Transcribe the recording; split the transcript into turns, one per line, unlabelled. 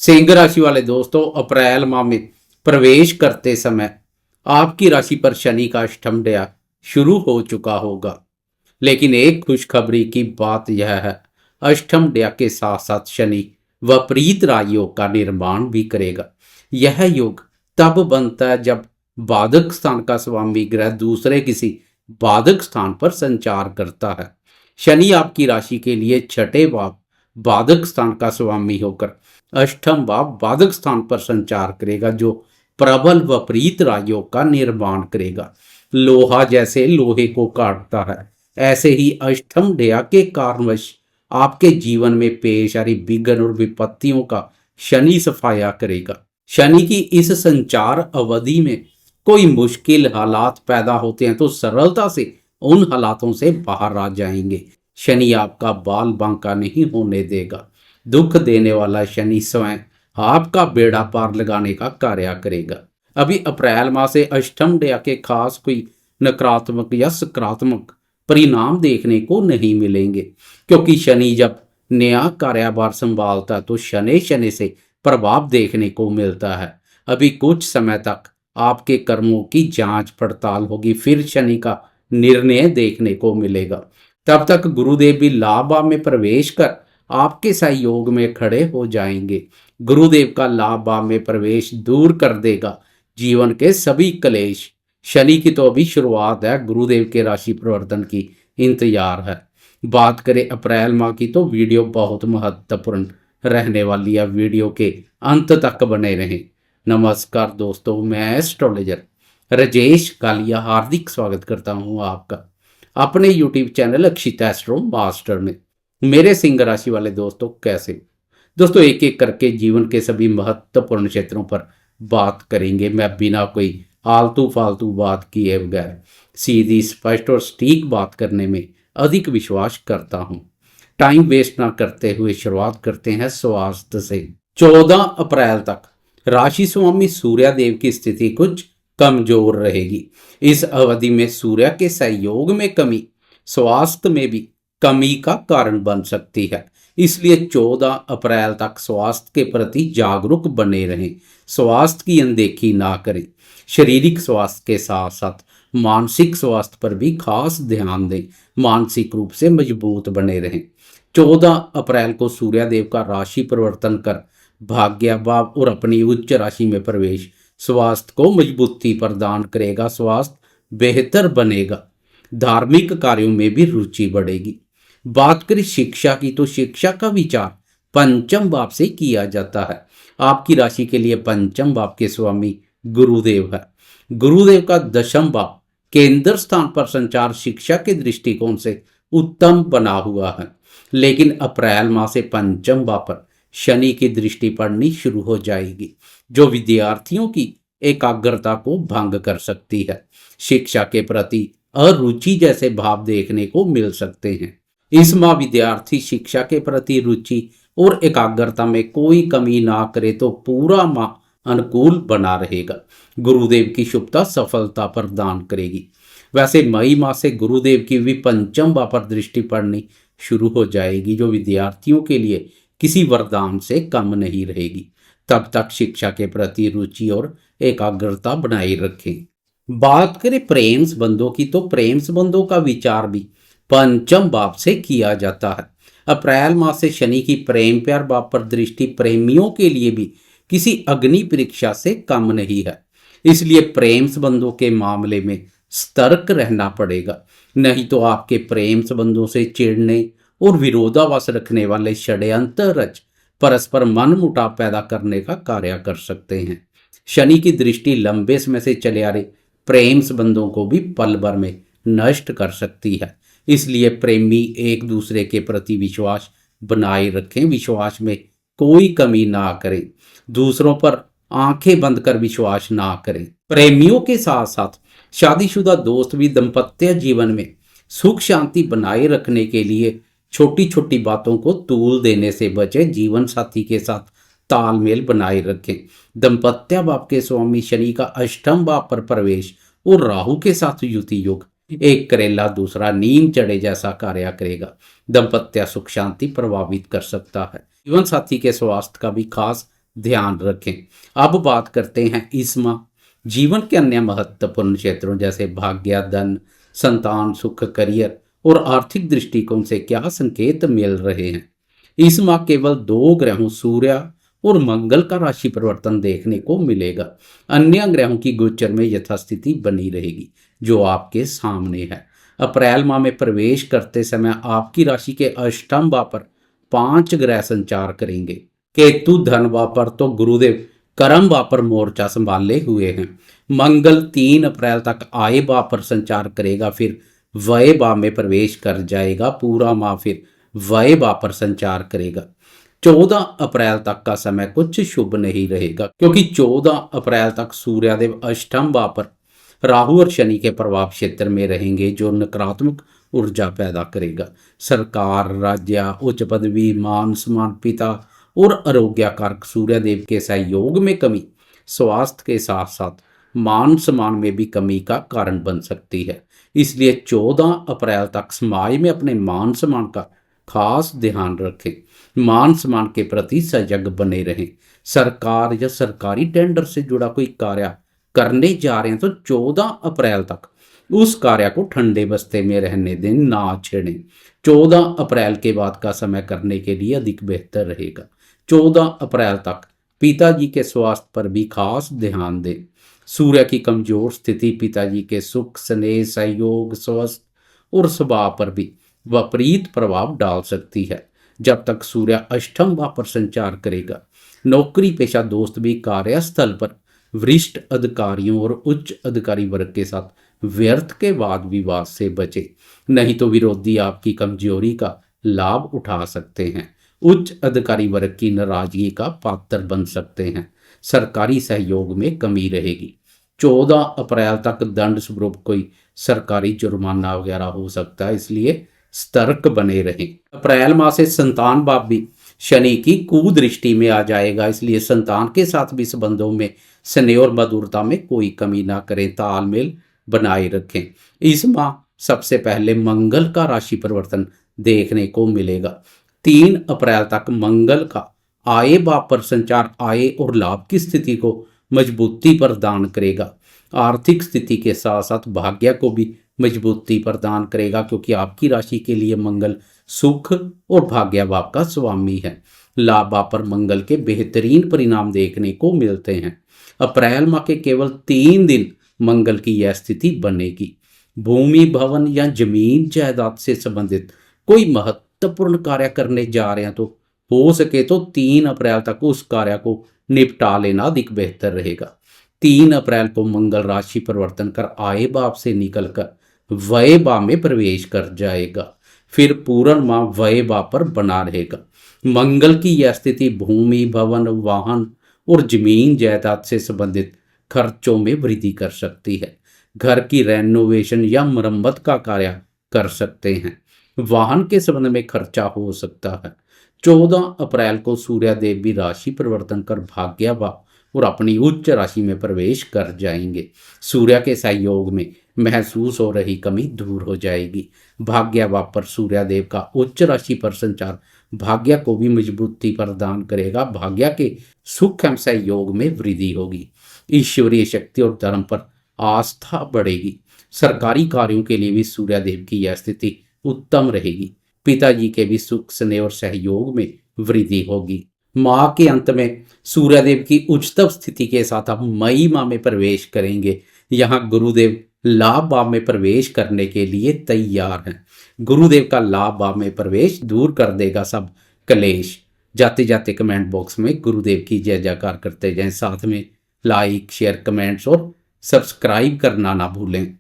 सिंह राशि वाले दोस्तों, अप्रैल माह में प्रवेश करते समय आपकी राशि पर शनि का अष्टम दया शुरू हो चुका होगा। लेकिन एक खुशखबरी की बात यह है, अष्टम दया के साथ साथ शनि विपरीत राजयोग का निर्माण भी करेगा। यह योग तब बनता है जब बाधक स्थान का स्वामी ग्रह दूसरे किसी बाधक स्थान पर संचार करता है। शनि आपकी राशि के लिए छठे भाव बाधक स्थान का स्वामी होकर अष्टम भाव बाधक स्थान पर संचार करेगा, जो प्रबल विपरीत राजयोग का निर्माण करेगा। लोहा जैसे लोहे को काटता है, ऐसे ही अष्टम दया के कारणवश आपके जीवन में पेश आ रही विघ्न और विपत्तियों का शनि सफाया करेगा। शनि की इस संचार अवधि में कोई मुश्किल हालात पैदा होते हैं तो सरलता से उन हालातों से बाहर आ जाएंगे। शनि आपका बाल बांका नहीं होने देगा। दुख देने वाला शनि स्वयं आपका बेड़ा पार लगाने का कार्य करेगा। अभी अप्रैल माह से अष्टम दया के खास कोई नकारात्मक या सकारात्मक परिणाम देखने को नहीं मिलेंगे, क्योंकि शनि जब नया कार्यभार संभालता है तो शनि शनि से प्रभाव देखने को मिलता है। अभी कुछ समय तक आपके कर्मों की जांच पड़ताल होगी, फिर शनि का निर्णय देखने को मिलेगा। तब तक गुरुदेव भी लाभ भाव में प्रवेश कर आपके सहयोग में खड़े हो जाएंगे। गुरुदेव का लाभ भाव में प्रवेश दूर कर देगा जीवन के सभी क्लेश। शनि की तो अभी शुरुआत है, गुरुदेव के राशि परिवर्तन की इंतजार है। बात करें अप्रैल माह की तो वीडियो बहुत महत्वपूर्ण रहने वाली है। वीडियो के अंत तक बने रहें। नमस्कार दोस्तों, मैं एस्ट्रोलॉजर राजेश कालिया हार्दिक स्वागत करता हूं आपका अपने यूट्यूब चैनल अक्षित एस्ट्रो मास्टर में। मेरे सिंह राशि वाले दोस्तों, कैसे दोस्तों, एक एक करके जीवन के सभी महत्वपूर्ण क्षेत्रों पर बात करेंगे। मैं बिना कोई आलतू फालतू बात किए बगैर सीधी स्पष्ट और सटीक बात करने में अधिक विश्वास करता हूं। टाइम वेस्ट ना करते हुए शुरुआत करते हैं स्वास्थ्य से। 14 अप्रैल तक राशि स्वामी सूर्य देव की स्थिति कुछ कमजोर रहेगी। इस अवधि में सूर्य के सहयोग में कमी स्वास्थ्य में भी कमी का कारण बन सकती है। इसलिए 14 अप्रैल तक स्वास्थ्य के प्रति जागरूक बने रहें। स्वास्थ्य की अनदेखी ना करें। शारीरिक स्वास्थ्य के साथ साथ मानसिक स्वास्थ्य पर भी खास ध्यान दें। मानसिक रूप से मजबूत बने रहें। 14 अप्रैल को सूर्यदेव का राशि परिवर्तन कर भाग्य भाव और अपनी उच्च राशि में प्रवेश स्वास्थ्य को मजबूती प्रदान करेगा। स्वास्थ्य बेहतर बनेगा। धार्मिक कार्यों में भी रुचि बढ़ेगी। बात करें शिक्षा की तो शिक्षा का विचार पंचम भाव से किया जाता है। आपकी राशि के लिए पंचम भाव के स्वामी गुरुदेव है। गुरुदेव का दशम भाव केंद्र स्थान पर संचार शिक्षा के दृष्टिकोण से उत्तम बना हुआ है। लेकिन अप्रैल माह से पंचम भाव पर शनि की दृष्टि पड़नी शुरू हो जाएगी, जो विद्यार्थियों की एकाग्रता को भंग कर सकती है। शिक्षा के प्रति अरुचि जैसे भाव देखने को मिल सकते हैं। इस माह विद्यार्थी शिक्षा के प्रति रुचि और एकाग्रता में कोई कमी ना करे तो पूरा माह अनुकूल बना रहेगा। गुरुदेव की शुभता सफलता प्रदान करेगी। वैसे मई माह से गुरुदेव की भी पंचम भाव पर दृष्टि पड़नी शुरू हो जाएगी, जो विद्यार्थियों के लिए किसी वरदान से कम नहीं रहेगी। तब तक शिक्षा के प्रति रुचि और एकाग्रता बनाए रखें। बात करें प्रेम संबंधों की तो प्रेम संबंधों का विचार भी पंचम भाव से किया जाता है। अप्रैल माह से शनि की प्रेम प्यार भाव पर दृष्टि प्रेमियों के लिए भी किसी अग्नि परीक्षा से कम नहीं है। इसलिए प्रेम संबंधों के मामले में सतर्क रहना पड़ेगा, नहीं तो आपके प्रेम संबंधों से चिढ़ने और विरोधाभास रखने वाले षड्यंत्र रच परस्पर मनमुटाव पैदा करने का कार्य कर सकते हैं। शनि की दृष्टि लंबे समय से चले आ रहे प्रेम संबंधों को भी पल भर में नष्ट कर सकती है। इसलिए प्रेमी एक दूसरे के प्रति विश्वास बनाए रखें। विश्वास में कोई कमी ना करें। दूसरों पर आंखें बंद कर विश्वास ना करें। प्रेमियों के साथ साथ शादीशुदा दोस्त भी दाम्पत्य जीवन में सुख शांति बनाए रखने के लिए छोटी छोटी बातों को तूल देने से बचे। जीवन साथी के साथ तालमेल बनाए रखें। दाम्पत्य भाव के स्वामी शनि का अष्टम भाव पर प्रवेश और राहु के साथ युति योग एक करेला दूसरा नीम चढ़े जैसा कार्य करेगा। दाम्पत्य सुख शांति प्रभावित कर सकता है। जीवन साथी के स्वास्थ्य का भी खास ध्यान रखें। अब बात करते हैं इस माह जीवन के अन्य महत्वपूर्ण क्षेत्रों जैसे भाग्य, धन, संतान, सुख, करियर और आर्थिक दृष्टिकोण से क्या संकेत मिल रहे हैं। इस माह केवल दो ग्रहों सूर्य और मंगल का राशि परिवर्तन देखने को मिलेगा। अन्य ग्रहों की गोचर में यथास्थिति बनी रहेगी जो आपके सामने है। अप्रैल माह में प्रवेश करते समय आपकी राशि के अष्टम भाव पर 5 ग्रह संचार करेंगे। केतु धन भाव पर तो गुरुदेव कर्म भाव पर मोर्चा संभाले हुए हैं। मंगल 3 अप्रैल तक आय भाव पर संचार करेगा, फिर व्यय भाव में प्रवेश कर जाएगा। पूरा माह फिर व्यय भाव पर संचार करेगा। 14 अप्रैल तक का समय कुछ शुभ नहीं रहेगा क्योंकि 14 अप्रैल तक सूर्यदेव अष्टम भाव पर राहु और शनि के प्रभाव क्षेत्र में रहेंगे जो नकारात्मक ऊर्जा पैदा करेगा। सरकार, राज्य, उच्च पदवी, मान सम्मान, पिता और आरोग्य कारक सूर्यदेव के सहयोग में कमी स्वास्थ्य के साथ साथ मान सम्मान में भी कमी का कारण बन सकती है। इसलिए 14 अप्रैल तक समाज में अपने मान सम्मान का खास ध्यान रखें। मान सम्मान के प्रति सजग बने रहें। सरकार या सरकारी टेंडर से जुड़ा कोई कार्य करने जा रहे हैं तो 14 अप्रैल तक उस कार्य को ठंडे बस्ते में रहने दें, ना छेड़ें। 14 अप्रैल के बाद का समय करने के लिए अधिक बेहतर रहेगा। 14 अप्रैल तक पिताजी के स्वास्थ्य पर भी खास ध्यान दें। सूर्य की कमजोर स्थिति पिताजी के सुख, स्नेह, सहयोग, स्वास्थ्य और स्वभाव पर भी विपरीत प्रभाव डाल सकती है। जब तक सूर्य अष्टम भाव पर संचार करेगा, नौकरी पेशा दोस्त भी कार्यस्थल पर वरिष्ठ अधिकारियों और उच्च अधिकारी वर्ग के साथ व्यर्थ के वाद विवाद से बचे, नहीं तो विरोधी आपकी कमजोरी का लाभ उठा सकते हैं। उच्च अधिकारी वर्ग की नाराजगी का पात्र बन सकते हैं। सरकारी सहयोग में कमी रहेगी। 14 अप्रैल तक दंड स्वरूप कोई सरकारी जुर्माना वगैरह हो सकता है, इसलिए सतर्क बने रहें। अप्रैल माह से संतान भाव भी शनि की कुदृष्टि में आ जाएगा, इसलिए संतान के साथ भी संबंधों में स्नेह और मधुरता में कोई कमी ना करें, तालमेल बनाए रखें। इस माह सबसे पहले मंगल का राशि परिवर्तन देखने को मिलेगा। 3 अप्रैल तक मंगल का आय भाव पर संचार आय और लाभ की स्थिति को मजबूती प्रदान करेगा। आर्थिक स्थिति के साथ साथ भाग्य को भी मजबूती प्रदान करेगा क्योंकि आपकी राशि के लिए मंगल सुख और भाग्य भाव का स्वामी है। लाभ भाव पर मंगल के बेहतरीन परिणाम देखने को मिलते हैं। अप्रैल माह के केवल 3 दिन मंगल की यह स्थिति बनेगी। भूमि, भवन या जमीन जायदाद से संबंधित कोई महत्वपूर्ण कार्य करने जा रहे हैं तो हो सके तो 3 अप्रैल तक उस कार्य को निपटा लेना अधिक बेहतर रहेगा। 3 अप्रैल को मंगल राशि परिवर्तन कर आय भाव से निकलकर व्यय भाव में प्रवेश कर जाएगा, फिर पूर्ण माह व्यय भाव पर बना रहेगा। मंगल की यह स्थिति भूमि, भवन, वाहन और जमीन जायदाद से संबंधित खर्चों में वृद्धि कर सकती है। घर की रेनोवेशन या मरम्मत का कार्य कर सकते हैं। वाहन के संबंध में खर्चा हो सकता है। 14 अप्रैल को सूर्यदेव भी राशि परिवर्तन कर भाग्य भाव और अपनी उच्च राशि में प्रवेश कर जाएंगे। सूर्य के सहयोग में महसूस हो रही कमी दूर हो जाएगी। भाग्य भाव पर सूर्यदेव का उच्च राशि पर संचार भाग्य को भी मजबूती प्रदान करेगा। भाग्य के सुख एवं सहयोग में वृद्धि होगी। ईश्वरीय शक्ति और धर्म पर आस्था बढ़ेगी। सरकारी कार्यों के लिए भी सूर्यदेव की यह स्थिति उत्तम रहेगी। पिताजी के भी सुख, स्नेह और सहयोग में वृद्धि होगी। माह के अंत में सूर्यदेव की उच्चतम स्थिति के साथ हम मई माह में प्रवेश करेंगे। यहाँ गुरुदेव लाभ भाव में प्रवेश करने के लिए तैयार हैं। गुरुदेव का लाभ भाव में प्रवेश दूर कर देगा सब कलेश। जाते जाते कमेंट बॉक्स में गुरुदेव की जय जयकार करते जाएं। साथ में लाइक, शेयर, कमेंट्स और सब्सक्राइब करना ना भूलें।